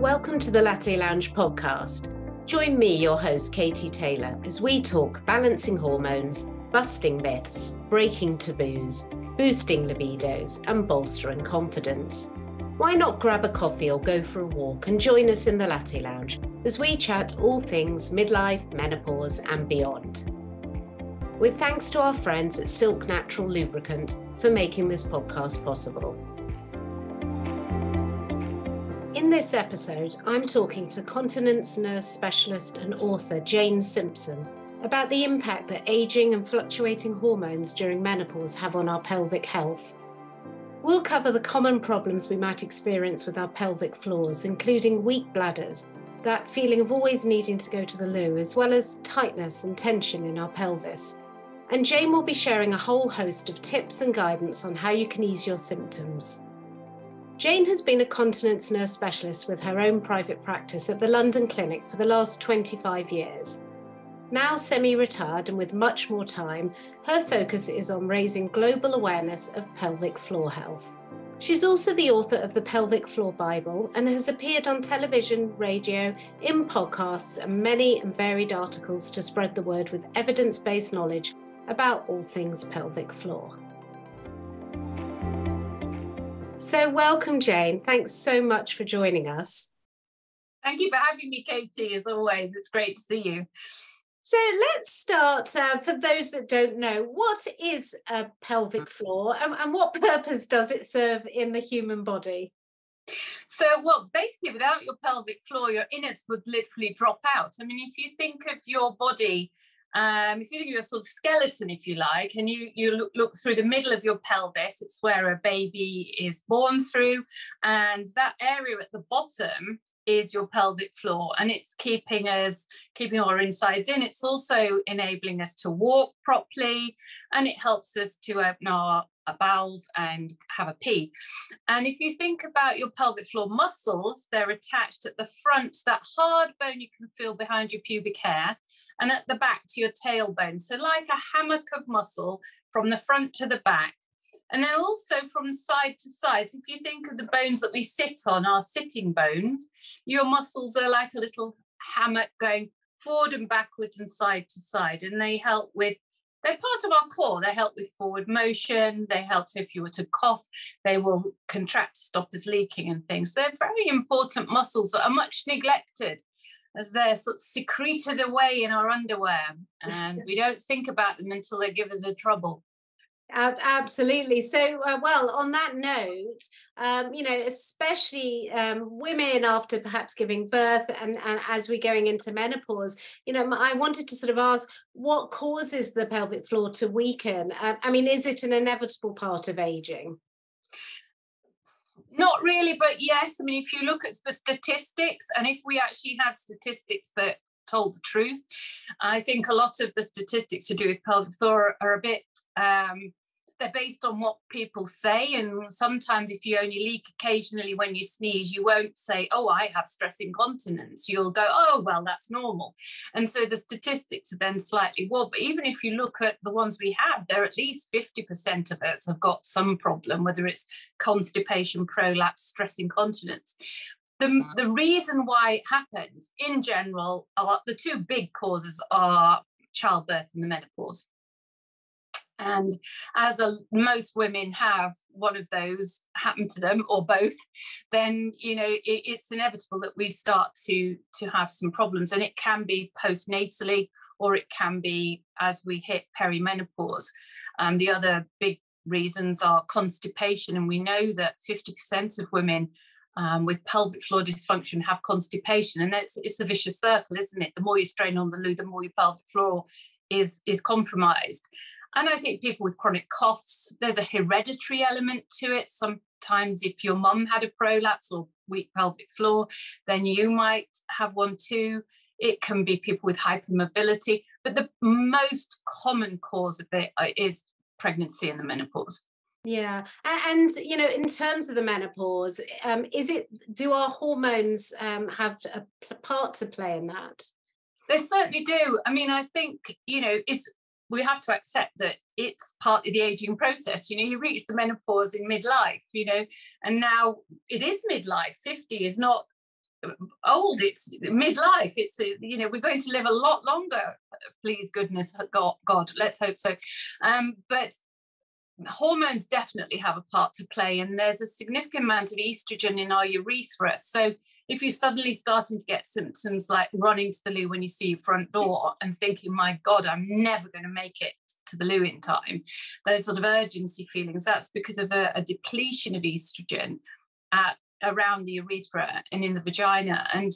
Welcome to the Latte Lounge podcast. Join me, your host, Katie Taylor, as we talk balancing hormones, busting myths, breaking taboos, boosting libidos, and bolstering confidence. Why not grab a coffee or go for a walk and join us in the Latte Lounge as we chat all things midlife, menopause, and beyond. With thanks to our friends at Silk Natural Lubricant for making this podcast possible. In this episode, I'm talking to Continence Nurse Specialist and author Jane Simpson about the impact that aging and fluctuating hormones during menopause have on our pelvic health. We'll cover the common problems we might experience with our pelvic floors, including weak bladders, that feeling of always needing to go to the loo, as well as tightness and tension in our pelvis. And Jane will be sharing a whole host of tips and guidance on how you can ease your symptoms. Jane has been a continence nurse specialist with her own private practice at the London Clinic for the last 25 years. Now semi-retired and with much more time, her focus is on raising global awareness of pelvic floor health. She's also the author of the Pelvic Floor Bible and has appeared on television, radio, in podcasts and many and varied articles to spread the word with evidence-based knowledge about all things pelvic floor. So welcome, Jane. Thanks so much for joining us. Thank you for having me, Katie, as always. It's great to see you. So let's start, for those that don't know, what is a pelvic floor and what purpose does it serve in the human body? So, well, basically, without your pelvic floor, your innards would literally drop out. I mean, if you think of your body, if you think of your sort of skeleton, if you like, and you look through the middle of your pelvis, it's where a baby is born through, and that area at the bottom is your pelvic floor, and it's keeping our insides in. It's also enabling us to walk properly, and it helps us to open our bowels and have a pee. And if you think about your pelvic floor muscles, they're attached at the front, that hard bone you can feel behind your pubic hair, and at the back to your tailbone. So like a hammock of muscle from the front to the back. And then also from side to side. So if you think of the bones that we sit on, our sitting bones, your muscles are like a little hammock going forward and backwards and side to side. And they're part of our core. They help with forward motion. They help, so if you were to cough, they will contract, stop us leaking and things. They're very important muscles that are much neglected, as they're sort of secreted away in our underwear. And we don't think about them until they give us a trouble. Absolutely. So, well, on that note, especially women after perhaps giving birth and as we're going into menopause, I wanted to sort of ask, what causes the pelvic floor to weaken? Is it an inevitable part of aging? Not really, but yes. If you look at the statistics, and if we actually had statistics that told the truth, I think a lot of the statistics to do with pelvic floor are a bit, they're based on what people say. And sometimes if you only leak occasionally when you sneeze, you won't say, oh, I have stress incontinence. You'll go, oh, well, that's normal. And so the statistics are then slightly, well, but even if you look at the ones we have, there are at least 50% of us have got some problem, whether it's constipation, prolapse, stress incontinence. The reason why it happens in general, the two big causes are childbirth and the menopause. And as most women have one of those happen to them, or both, then it's inevitable that we start to have some problems. And it can be postnatally, or it can be as we hit perimenopause. The other big reasons are constipation, and we know that 50% of women with pelvic floor dysfunction have constipation, and it's a vicious circle, isn't it? The more you strain on the loo, the more your pelvic floor is compromised. And I think people with chronic coughs, there's a hereditary element to it. Sometimes if your mum had a prolapse or weak pelvic floor, then you might have one too. It can be people with hypermobility, but the most common cause of it is pregnancy and the menopause. Yeah. And, in terms of the menopause, do our hormones have a part to play in that? They certainly do. I think, we have to accept that it's part of the aging process. You reach the menopause in midlife, and now it is midlife. 50 is not old, it's midlife, it's, you know, we're going to live a lot longer, please goodness, God, let's hope so. But hormones definitely have a part to play, and there's a significant amount of estrogen in our urethra. So if you're suddenly starting to get symptoms like running to the loo when you see your front door and thinking, my God, I'm never going to make it to the loo in time, those sort of urgency feelings, that's because of a depletion of estrogen around the urethra and in the vagina, and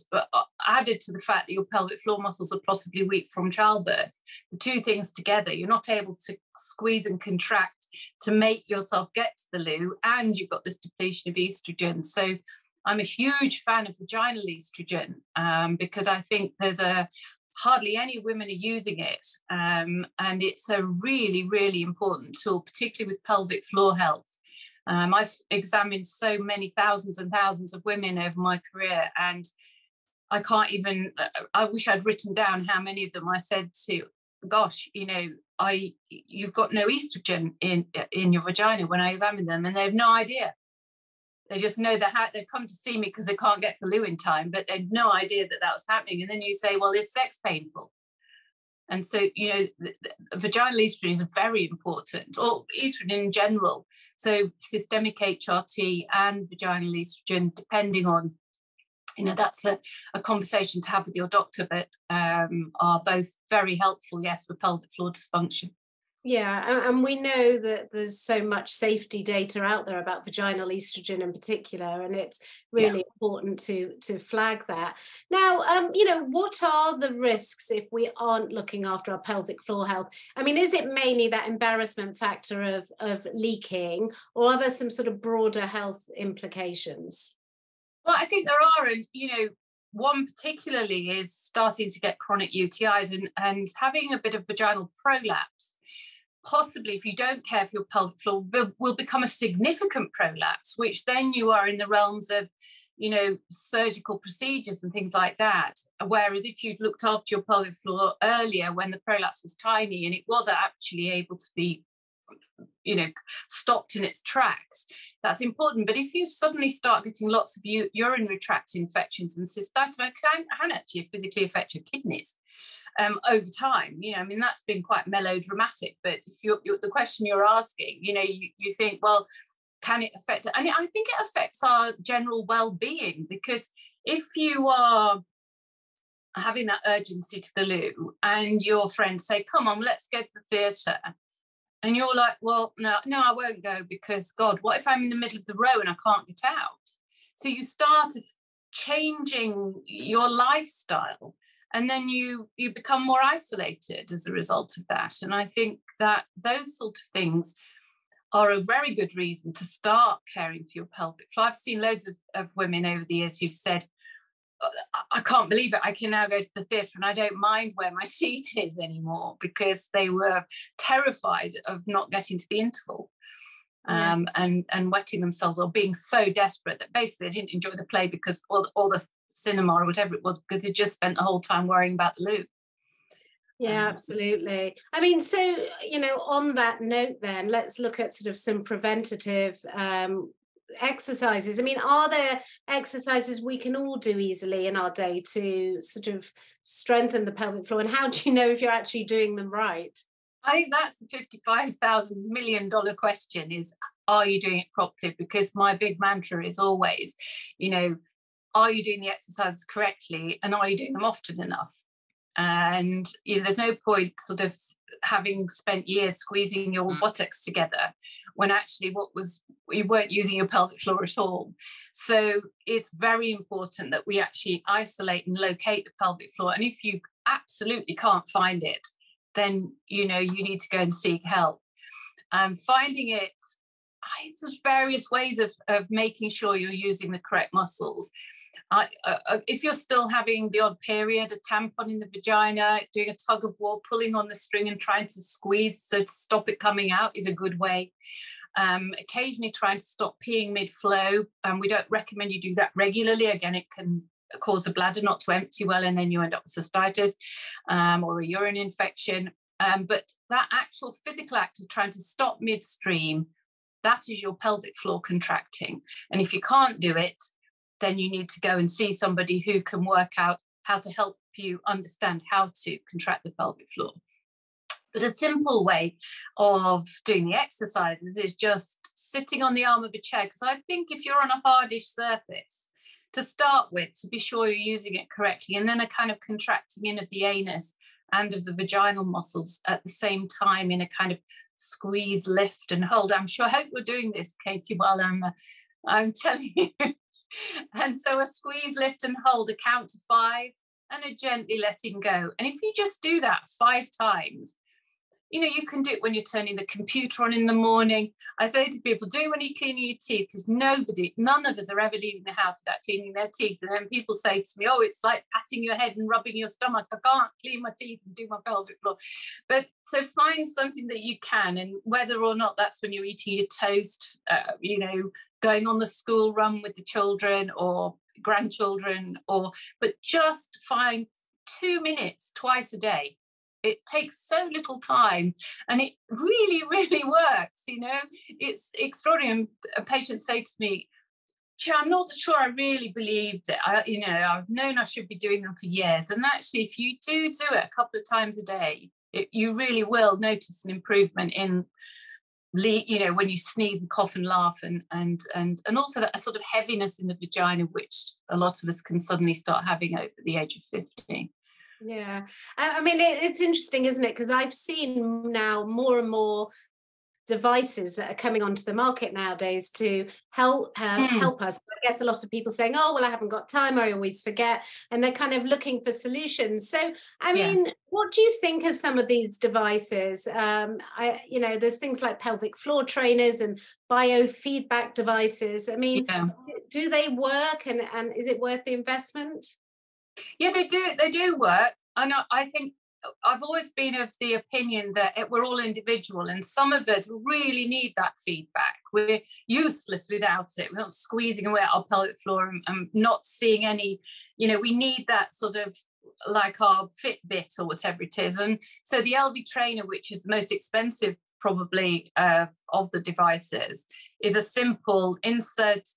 added to the fact that your pelvic floor muscles are possibly weak from childbirth. The two things together, you're not able to squeeze and contract to make yourself get to the loo, and you've got this depletion of estrogen. So I'm a huge fan of vaginal estrogen, because I think there's hardly any women are using it, and it's a really, really important tool, particularly with pelvic floor health. I've examined so many thousands and thousands of women over my career, and I can't even, I wish I'd written down how many of them I said to, gosh, you know, you've got no estrogen in your vagina when I examine them, and they have no idea. They just know that they've come to see me because they can't get the loo in time, but they've no idea that was happening. And then you say, well, is sex painful? And so, you know, the vaginal estrogen is very important, or estrogen in general. So systemic HRT and vaginal estrogen, depending on, you know, that's a conversation to have with your doctor, but are both very helpful, yes, for pelvic floor dysfunction. Yeah, and we know that there's so much safety data out there about vaginal estrogen in particular, and it's really important to flag that. Now, you know, what are the risks if we aren't looking after our pelvic floor health? I mean, is it mainly that embarrassment factor of leaking, or are there some sort of broader health implications? Well, I think there are, and, you know, one particularly is starting to get chronic UTIs and having a bit of vaginal prolapse. Possibly, if you don't care for your pelvic floor, will become a significant prolapse, which then you are in the realms of, you know, surgical procedures and things like that. Whereas if you'd looked after your pelvic floor earlier when the prolapse was tiny and it was actually able to be, you know, stopped in its tracks, that's important. But if you suddenly start getting lots of urinary tract infections and cystitis, it can actually physically affect your kidneys. Over time, you know, I mean, that's been quite melodramatic, but if the question you're asking, you know, you think, well, can it affect it? And I think it affects our general well-being, because if you are having that urgency to the loo and your friends say, come on, let's go to the theatre, and you're like, well, no, I won't go, because God, what if I'm in the middle of the row and I can't get out? So you start changing your lifestyle, and then you become more isolated as a result of that. And I think that those sort of things are a very good reason to start caring for your pelvic floor. I've seen loads of women over the years who've said, I can't believe it, I can now go to the theatre and I don't mind where my seat is anymore, because they were terrified of not getting to the interval. And wetting themselves, or being so desperate that basically they didn't enjoy the play because all the cinema or whatever it was, because they just spent the whole time worrying about the loo. Yeah, absolutely. I mean, so, you know, on that note then, let's look at sort of some preventative exercises. I mean, are there exercises we can all do easily in our day to sort of strengthen the pelvic floor, and how do you know if you're actually doing them right? I think that's the $55,000 million question, is, are you doing it properly? Because my big mantra is always, you know, are you doing the exercises correctly, and are you doing them often enough? And, you know, there's no point sort of having spent years squeezing your buttocks together when actually you weren't using your pelvic floor at all. So it's very important that we actually isolate and locate the pelvic floor. And if you absolutely can't find it, then, you know, you need to go and seek help. Finding it, there's various ways of making sure you're using the correct muscles. If you're still having the odd period, a tampon in the vagina, doing a tug of war, pulling on the string and trying to squeeze so to stop it coming out is a good way. Occasionally trying to stop peeing mid-flow. We don't recommend you do that regularly. Again, it can cause the bladder not to empty well, and then you end up with cystitis or a urine infection. But that actual physical act of trying to stop midstream, that is your pelvic floor contracting. And if you can't do it, then you need to go and see somebody who can work out how to help you understand how to contract the pelvic floor. But a simple way of doing the exercises is just sitting on the arm of a chair, because I think if you're on a hardish surface, to start with, to be sure you're using it correctly, and then a kind of contracting in of the anus and of the vaginal muscles at the same time in a kind of squeeze, lift and hold. I hope we're doing this, Katie, while I'm telling you. And so a squeeze, lift and hold, a count to 5 and a gently letting go. And if you just do that 5 times, you can do it when you're turning the computer on in the morning. I say to people, do it when you're cleaning your teeth, because none of us are ever leaving the house without cleaning their teeth. And then people say to me, oh, it's like patting your head and rubbing your stomach. I can't clean my teeth and do my pelvic floor. But so find something that you can, and whether or not that's when you're eating your toast, going on the school run with the children or grandchildren, but just find 2 minutes twice a day. It takes so little time, and it really, really works. It's extraordinary. A patient say to me, I'm not sure I really believed it. I've known I should be doing them for years. And actually, if you do it a couple of times a day, you really will notice an improvement in, when you sneeze and cough and laugh, and also that sort of heaviness in the vagina, which a lot of us can suddenly start having over the age of 50. Yeah, I mean, it's interesting, isn't it? Because I've seen now more and more devices that are coming onto the market nowadays to help us. I guess a lot of people saying, oh, well, I haven't got time, I always forget, and they're kind of looking for solutions. So, I mean, what do you think of some of these devices? There's things like pelvic floor trainers and biofeedback devices. I mean, do they work, and is it worth the investment? Yeah, they do work. And I think I've always been of the opinion that we're all individual, and some of us really need that feedback. We're useless without it. We're not squeezing away at our pelvic floor and not seeing any, we need that sort of like our Fitbit or whatever it is. And so the LV trainer, which is the most expensive probably of the devices, is a simple insert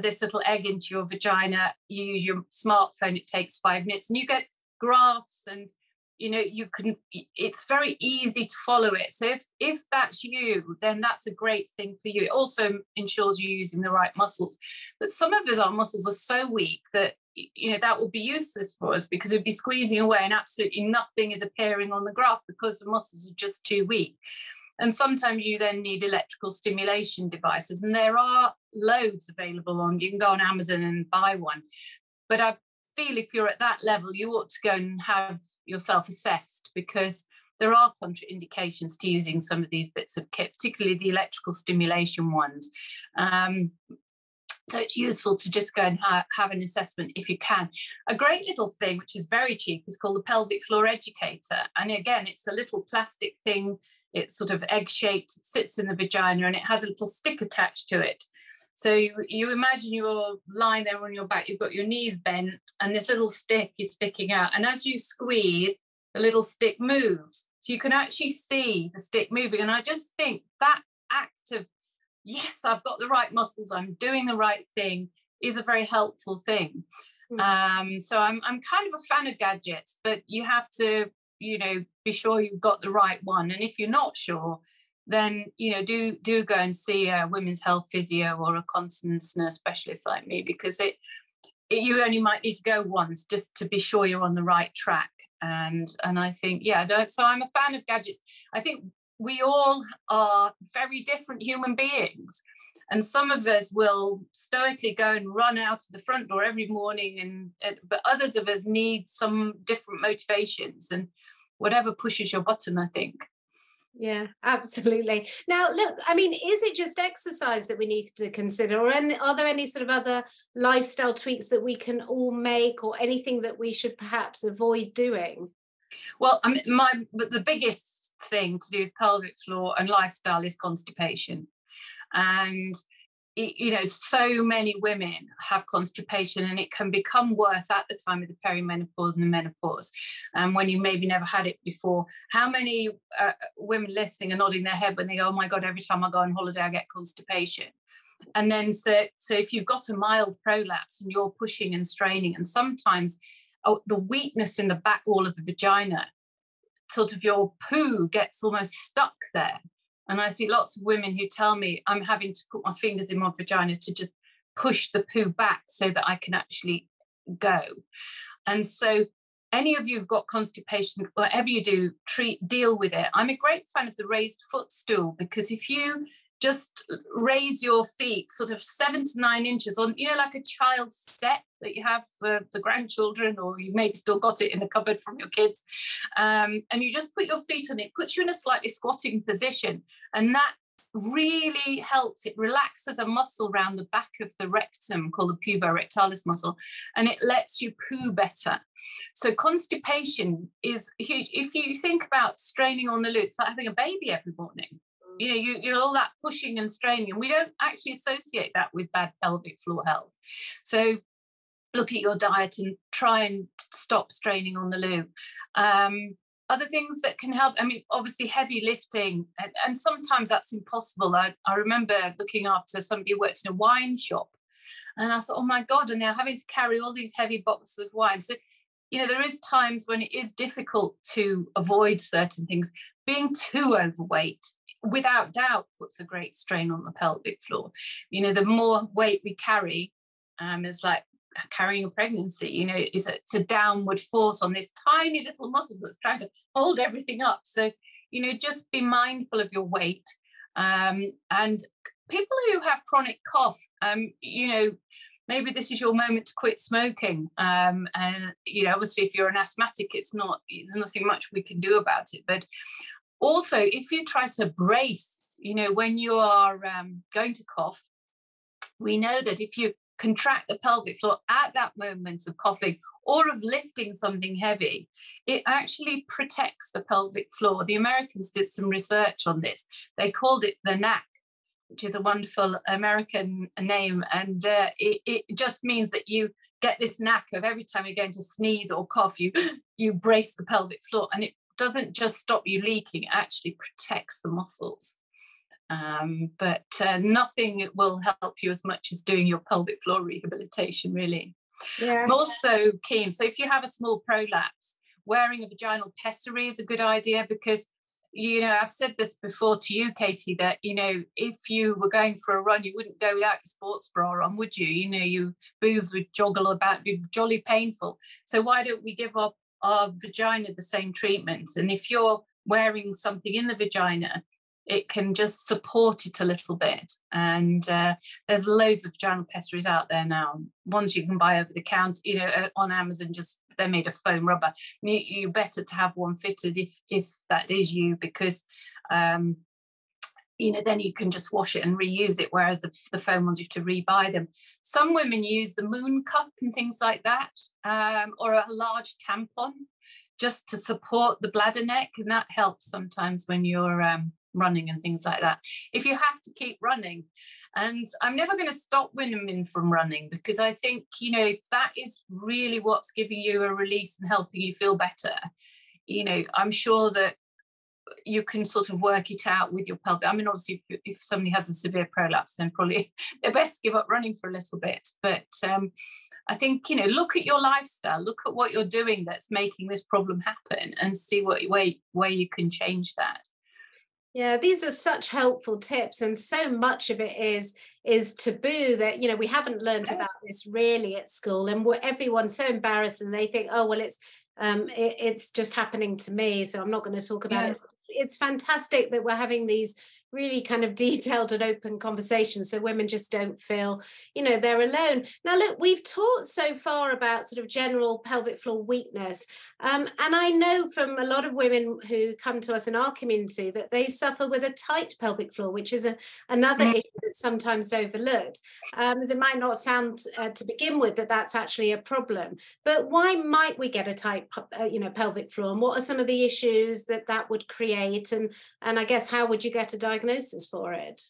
this little egg into your vagina. You use your smartphone, it takes 5 minutes, and you get graphs, and it's very easy to follow it. So if that's you, then that's a great thing for you. It also ensures you're using the right muscles. But some of us, our muscles are so weak that that will be useless for us, because we'd be squeezing away and absolutely nothing is appearing on the graph because the muscles are just too weak. And sometimes you then need electrical stimulation devices, and there are loads available you can go on Amazon and buy one. But I feel if you're at that level, you ought to go and have yourself assessed, because there are contraindications to using some of these bits of kit, particularly the electrical stimulation ones. So it's useful to just go and have an assessment if you can. A great little thing, which is very cheap, is called the Pelvic Floor Educator. And again, it's a little plastic thing. It's sort of egg-shaped, it sits in the vagina, and it has a little stick attached to it. So you imagine you're lying there on your back, you've got your knees bent, and this little stick is sticking out. And as you squeeze, the little stick moves. So you can actually see the stick moving. And I just think that act of, yes, I've got the right muscles, I'm doing the right thing, is a very helpful thing. So I'm kind of a fan of gadgets, but you have to, be sure you've got the right one. And if you're not sure, then, do go and see a women's health physio or a continence nurse specialist like me, because you only might need to go once just to be sure you're on the right track. And I think, so I'm a fan of gadgets. I think we all are very different human beings. And some of us will stoically go and run out of the front door every morning, but others of us need some different motivations, and whatever pushes your button, I think. Yeah, absolutely. Now, look, I mean, is it just exercise that we need to consider, or are there any sort of other lifestyle tweaks that we can all make, or anything that we should perhaps avoid doing? Well, the biggest thing to do with pelvic floor and lifestyle is constipation. And so many women have constipation, and it can become worse at the time of the perimenopause and the menopause, and when you maybe never had it before. How many women listening are nodding their head when they go, oh my God, every time I go on holiday I get constipation? And then so if you've got a mild prolapse and you're pushing and straining, and sometimes the weakness in the back wall of the vagina, sort of your poo gets almost stuck there. And I see lots of women who tell me, I'm having to put my fingers in my vagina to just push the poo back so that I can actually go. And so any of you who've got constipation, whatever you do, deal with it. I'm a great fan of the raised footstool, because if you just raise your feet sort of 7 to 9 inches on, like a child's step that you have for the grandchildren, or you maybe still got it in the cupboard from your kids, and you just put your feet on it, puts you in a slightly squatting position, and that really helps. It relaxes a muscle around the back of the rectum called the puborectalis muscle, and it lets you poo better. So constipation is huge. If you think about straining on the loo, it's like having a baby every morning. You're all that pushing and straining, and we don't actually associate that with bad pelvic floor health. So look at your diet and try and stop straining on the loo. Other things that can help, obviously heavy lifting, and sometimes that's impossible. I remember looking after somebody who worked in a wine shop, and I thought, oh my God, and they're having to carry all these heavy boxes of wine. So, there is times when it is difficult to avoid certain things. Being too overweight, without doubt, puts a great strain on the pelvic floor. The more weight we carry, it's like carrying a pregnancy, it's a downward force on this tiny little muscle that's trying to hold everything up. So, just be mindful of your weight. And people who have chronic cough, maybe this is your moment to quit smoking. And, obviously if you're an asthmatic, there's nothing much we can do about it. But also, if you try to brace, when you are going to cough, we know that if you contract the pelvic floor at that moment of coughing or of lifting something heavy, it actually protects the pelvic floor. The Americans did some research on this. They called it the knack, which is a wonderful American name. And it just means that you get this knack of every time you're going to sneeze or cough, you brace the pelvic floor. And it doesn't just stop you leaking, it actually protects the muscles. But nothing will help you as much as doing your pelvic floor rehabilitation, really. Yeah. I'm also keen. So if you have a small prolapse, wearing a vaginal pessary is a good idea, because I've said this before to you, Katie, that if you were going for a run, you wouldn't go without your sports bra on, would you? Your boobs would joggle about, be jolly painful. So why don't we give our vagina the same treatment? And if you're wearing something in the vagina, it can just support it a little bit. And there's loads of vaginal pessaries out there now, ones you can buy over the counter, on Amazon. Just they're made of foam rubber. You're better to have one fitted if that is you, because then you can just wash it and reuse it, whereas the foam ones you have to rebuy them. Some women use the moon cup and things like that, or a large tampon, just to support the bladder neck, and that helps sometimes when you're running and things like that, if you have to keep running. And I'm never going to stop women from running, because I think, if that is really what's giving you a release and helping you feel better, I'm sure that you can sort of work it out with your pelvic. Obviously, if somebody has a severe prolapse, then probably they're best give up running for a little bit. But I think, look at your lifestyle, look at what you're doing that's making this problem happen, and see what way you can change that. Yeah, these are such helpful tips, and so much of it is taboo that we haven't learned about this really at school, and everyone's so embarrassed, and they think, oh well, it's just happening to me, so I'm not going to talk about it. It's fantastic that we're having these really kind of detailed and open conversations, so women just don't feel they're alone. Now look, we've talked so far about sort of general pelvic floor weakness, and I know from a lot of women who come to us in our community that they suffer with a tight pelvic floor, which is another issue that's sometimes overlooked. It might not sound to begin with that's actually a problem, but why might we get a tight pelvic floor, and what are some of the issues that would create, and I guess how would you get a diagnosis for it?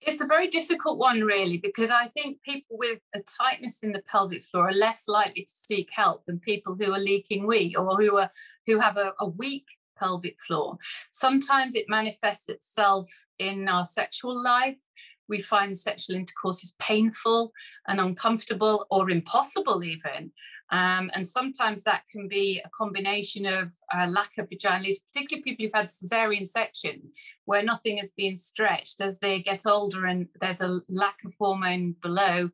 It's a very difficult one, really, because I think people with a tightness in the pelvic floor are less likely to seek help than people who are leaking wee, or who have a weak pelvic floor. Sometimes it manifests itself in our sexual life. we find sexual intercourse is painful and uncomfortable or impossible even. And sometimes that can be a combination of lack of vaginal, particularly people who've had cesarean sections where nothing has been stretched. As they get older and there's a lack of hormone below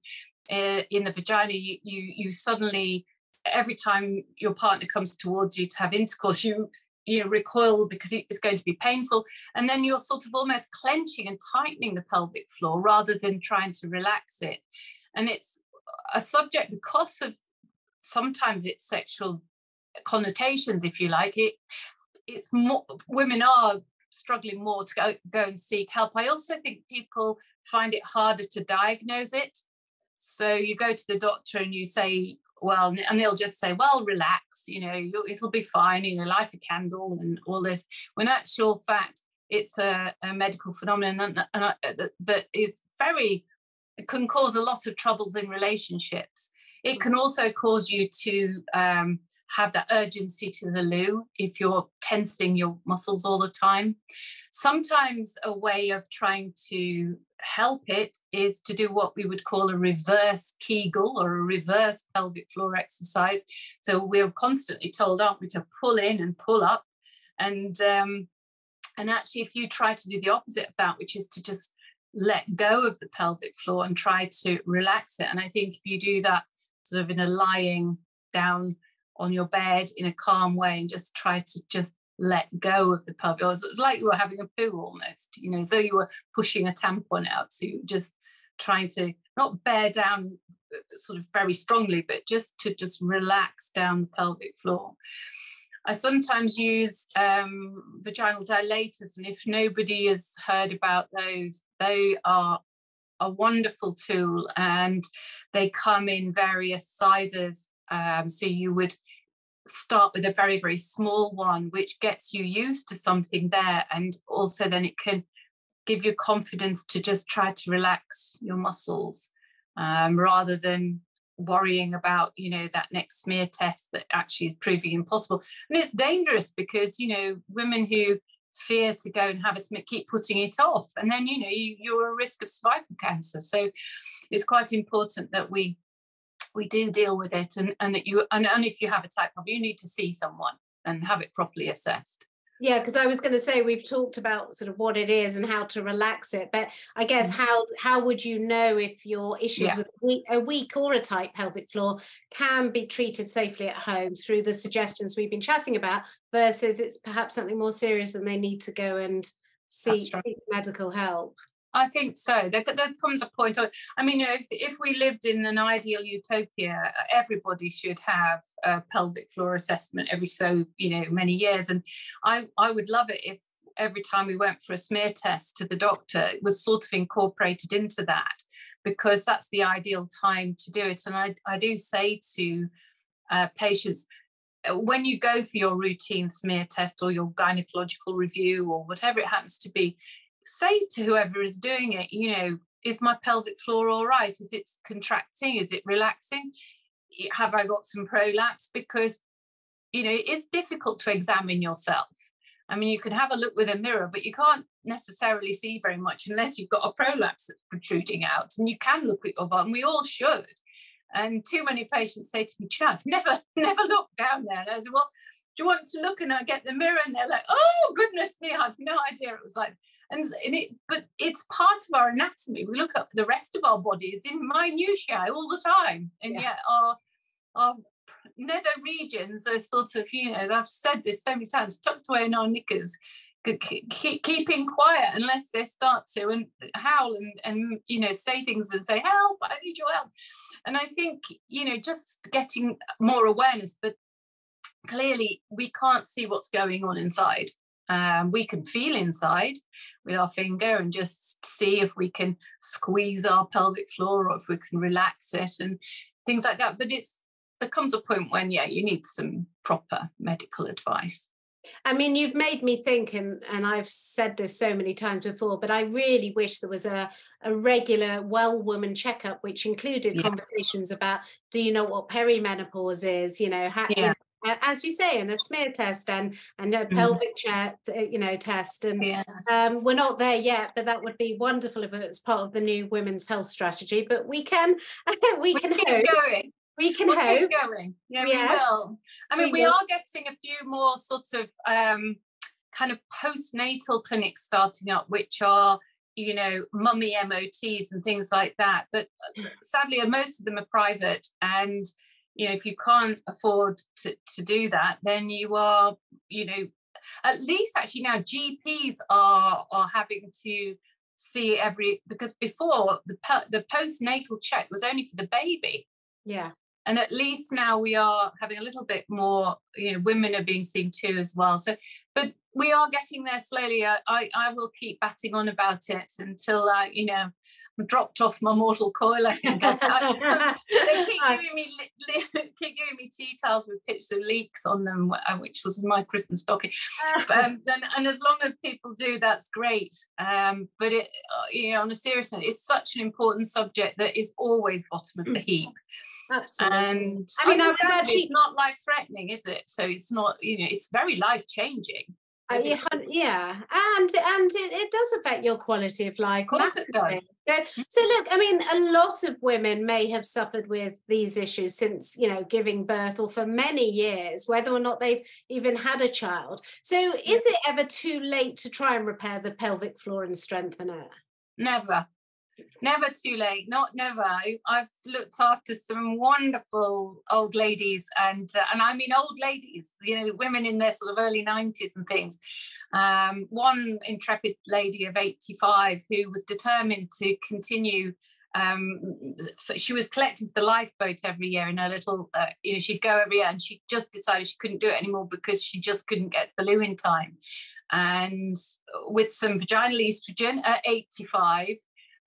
in the vagina, you suddenly, every time your partner comes towards you to have intercourse, you recoil because it's going to be painful. And then you're sort of almost clenching and tightening the pelvic floor rather than trying to relax it. And it's a subject, because of sometimes it's sexual connotations, if you like, it's more, women are struggling more to go and seek help. I also think people find it harder to diagnose it. So you go to the doctor and you say, well, and they'll just say, well, relax, it'll be fine, light a candle and all this. When actual fact, it's a medical phenomenon that is can cause a lot of troubles in relationships. It can also cause you to have that urgency to the loo if you're tensing your muscles all the time. Sometimes a way of trying to help it is to do what we would call a reverse Kegel or a reverse pelvic floor exercise. So we're constantly told, aren't we, to pull in and pull up. And actually, if you try to do the opposite of that, which is to just let go of the pelvic floor and try to relax it. And I think if you do that sort of in a lying down on your bed in a calm way and just try to just let go of the pelvic floor, it's like you were having a poo almost, so you were pushing a tampon out. So you just trying to not bear down sort of very strongly, but just to relax down the pelvic floor. I sometimes use vaginal dilators, and if nobody has heard about those, they are a wonderful tool, and they come in various sizes. So you would start with a very, very small one, which gets you used to something there, and also then it can give you confidence to just try to relax your muscles rather than worrying about that next smear test that actually is proving impossible. And it's dangerous because women who fear to go and have a smear keep putting it off, and then you're at risk of cervical cancer. So it's quite important that we do deal with it, and that and if you have a tight pelvis, you need to see someone and have it properly assessed. Yeah, because I was going to say, we've talked about sort of what it is and how to relax it, but I guess how would you know if your issues with a weak or a tight pelvic floor can be treated safely at home through the suggestions we've been chatting about, versus it's perhaps something more serious and they need to go and seek medical help? I think so. There comes a point. I mean, if we lived in an ideal utopia, everybody should have a pelvic floor assessment every so many years. And I would love it if every time we went for a smear test to the doctor, it was sort of incorporated into that, because that's the ideal time to do it. And I do say to patients, when you go for your routine smear test or your gynecological review or whatever it happens to be, say to whoever is doing it, is my pelvic floor all right? Is it contracting? Is it relaxing? Have I got some prolapse? Because, it's difficult to examine yourself. I mean, you can have a look with a mirror, but you can't necessarily see very much unless you've got a prolapse that's protruding out. And you can look at your vulva, and we all should. And too many patients say to me, I've never looked down there. And I said, well, do you want to look? And I get the mirror, and they're like, oh, goodness me, I've no idea it was like. But it's part of our anatomy. We look up the rest of our bodies in minutiae all the time, and yet our nether regions are sort of, as I've said this so many times, tucked away in our knickers, keeping quiet unless they start to and howl and say things and say, help, I need your help. And I think just getting more awareness, but clearly we can't see what's going on inside. We can feel inside with our finger and just see if we can squeeze our pelvic floor or if we can relax it and things like that. But there comes a point when, you need some proper medical advice. I mean, you've made me think, and I've said this so many times before, but I really wish there was a regular well woman checkup, which included conversations about, do you know what perimenopause is? as you say, and a smear test and a Mm. pelvic check, test. And Yeah. we're not there yet, but that would be wonderful if it's part of the new women's health strategy. But we can we can keep hope. going. We can We'll hope. keep going. Yeah, Yes. we will. I mean, we are getting a few more sort of kind of postnatal clinics starting up, which are, mummy MOTs and things like that. But sadly, most of them are private. And, if you can't afford to do that, then you are, at least actually now GPs are having to see because before the postnatal check was only for the baby. Yeah. And at least now we are having a little bit more, women are being seen too as well. So, but we are getting there slowly. I will keep batting on about it until, I'm dropped off my mortal coil. I think they keep giving me tea towels with pictures of leaks on them, which was my Christmas stocking. And as long as people do, that's great. But it, on a serious note, it's such an important subject that is always bottom of the heap. Absolutely. And I mean, it's not life-threatening, is it? So it's not, it's very life-changing. Yeah, and it does affect your quality of life. Of course it does. So look, I mean, a lot of women may have suffered with these issues since, giving birth or for many years, whether or not they've even had a child. So is it ever too late to try and repair the pelvic floor and strengthen it? Never too late, never. I've looked after some wonderful old ladies, and I mean old ladies, women in their sort of early 90s and things. One intrepid lady of 85 who was determined to continue. She was collecting for the lifeboat every year in her little, she'd go every year, and she just decided she couldn't do it anymore because she just couldn't get the loo in time. And with some vaginal estrogen at 85,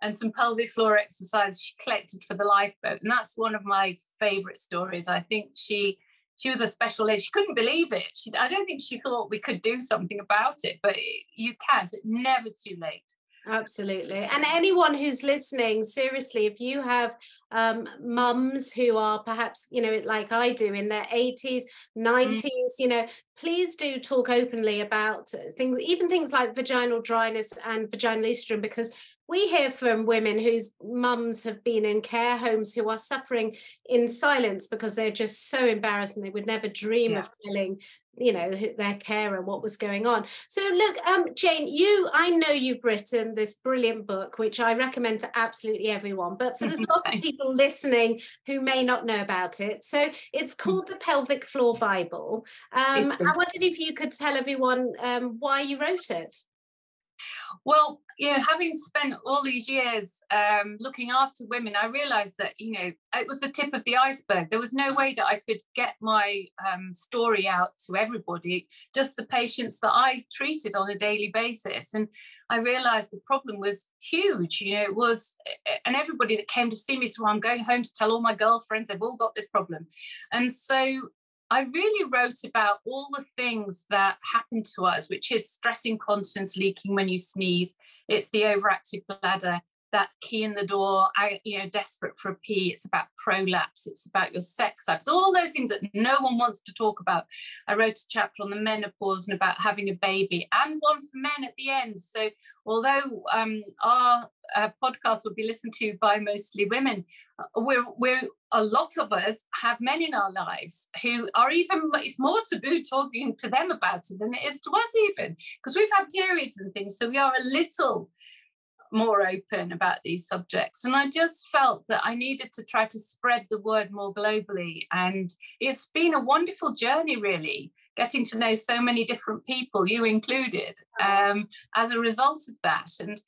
and some pelvic floor exercise, she collected for the lifeboat. And that's one of my favourite stories. I think she was a special lady. She couldn't believe it. I don't think she thought we could do something about it, but you can. It's never too late. Absolutely. And anyone who's listening, seriously, if you have mums who are perhaps, like I do, in their 80s, 90s, please do talk openly about things, even things like vaginal dryness and vaginal estrogen, because we hear from women whose mums have been in care homes who are suffering in silence because they're just so embarrassed and they would never dream of telling, their carer what was going on. So look, Jane, I know you've written this brilliant book, which I recommend to absolutely everyone, but for there's lots of people listening who may not know about it. So it's called the Pelvic Floor Bible. I wondered if you could tell everyone why you wrote it. Well, having spent all these years looking after women, I realized that, it was the tip of the iceberg. There was no way that I could get my story out to everybody, just the patients that I treated on a daily basis. And I realized the problem was huge, it was, and everybody that came to see me, so I'm going home to tell all my girlfriends, they've all got this problem. And so I really wrote about all the things that happen to us, which is stress incontinence, leaking when you sneeze. It's the overactive bladder, that key in the door, desperate for a pee. It's about prolapse. It's about your sex life. It's all those things that no one wants to talk about. I wrote a chapter on the menopause and about having a baby, and one for men at the end. So although our podcast will be listened to by mostly women, we're a lot of us have men in our lives who are it's more taboo talking to them about it than it is to us, even because we've had periods and things, so we are a little more open about these subjects. And I just felt that I needed to try to spread the word more globally, and it's been a wonderful journey, really, getting to know so many different people, you included, as a result of that. And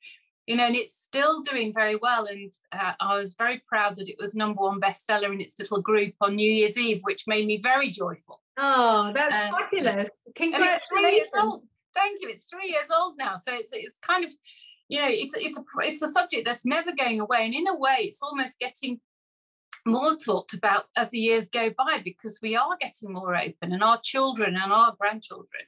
and it's still doing very well. And I was very proud that it was #1 bestseller in its little group on New Year's Eve, which made me very joyful. Oh, that's fabulous. Congratulations. And it's 3 years old. Thank you. It's 3 years old now. So it's kind of, it's a subject that's never going away. And in a way, it's almost getting more talked about as the years go by, because we are getting more open, and our children and our grandchildren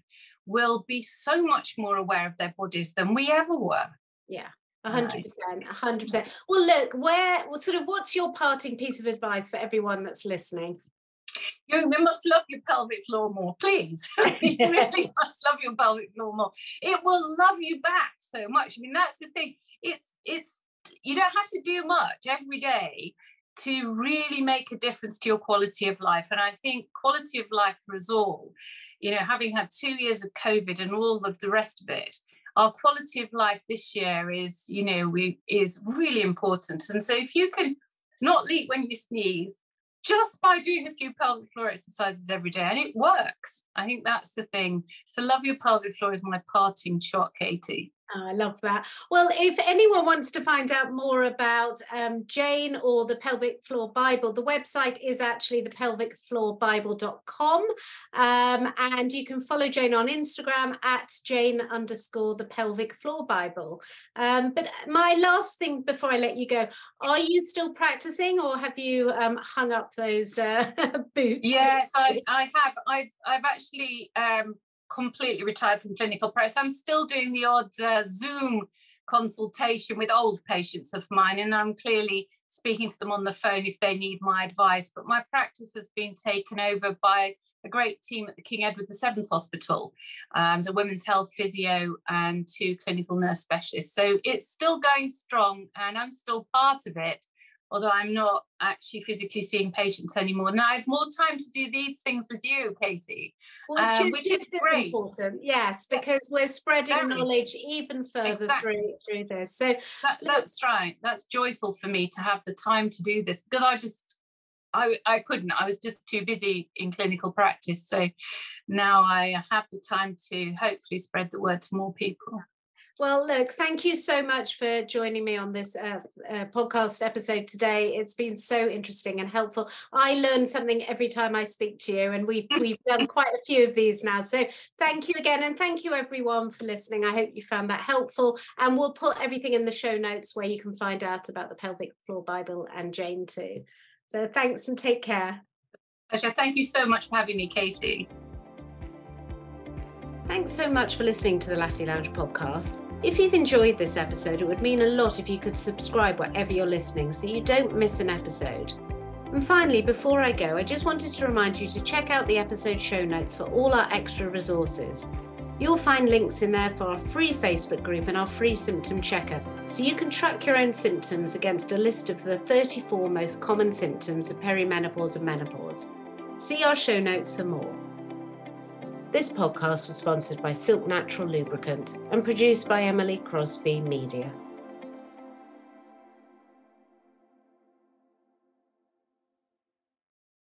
will be so much more aware of their bodies than we ever were. Yeah. 100%, 100%. Well, look, what's your parting piece of advice for everyone that's listening? You must love your pelvic floor more, please. You really must love your pelvic floor more. It will love you back so much. I mean, that's the thing. It's you don't have to do much every day to really make a difference to your quality of life. And I think quality of life for us all, you know, having had 2 years of COVID and all of the rest of it, our quality of life this year is, you know, is really important. And so if you can not leak when you sneeze, just by doing a few pelvic floor exercises every day, and it works. I think that's the thing. So love your pelvic floor is my parting shot, Katie. Oh, I love that. Well, if anyone wants to find out more about Jane or the Pelvic Floor Bible, the website is actually thepelvicfloorbible.com. And you can follow Jane on Instagram at Jane_the Pelvic Floor Bible. But my last thing before I let you go, are you still practicing, or have you hung up those boots? Yes, I have. I've actually completely retired from clinical practice. I'm still doing the odd Zoom consultation with old patients of mine, and I'm clearly speaking to them on the phone if they need my advice. But my practice has been taken over by a great team at the King Edward VII Hospital. There's a women's health physio and 2 clinical nurse specialists. So it's still going strong, and I'm still part of it, although I'm not actually physically seeing patients anymore. Now I have more time to do these things with you, Casey, which is great. Important. Yes, because we're spreading knowledge even further through this. So that's right. That's joyful for me to have the time to do this, because I couldn't. I was just too busy in clinical practice. So now I have the time to hopefully spread the word to more people. Well, look, thank you so much for joining me on this podcast episode today. It's been so interesting and helpful. I learn something every time I speak to you, and we've done quite a few of these now. So thank you again, and thank you everyone for listening. I hope you found that helpful, and we'll put everything in the show notes where you can find out about the Pelvic Floor Bible and Jane too. So thanks and take care. Pleasure. Thank you so much for having me, Katie. Thanks so much for listening to the Latty Lounge podcast. If you've enjoyed this episode, it would mean a lot if you could subscribe wherever you're listening so you don't miss an episode. And finally, before I go, I just wanted to remind you to check out the episode show notes for all our extra resources. You'll find links in there for our free Facebook group and our free symptom checker, so you can track your own symptoms against a list of the 34 most common symptoms of perimenopause and menopause. See our show notes for more. This podcast was sponsored by Silk Natural Lubricant and produced by Emily Crosby Media.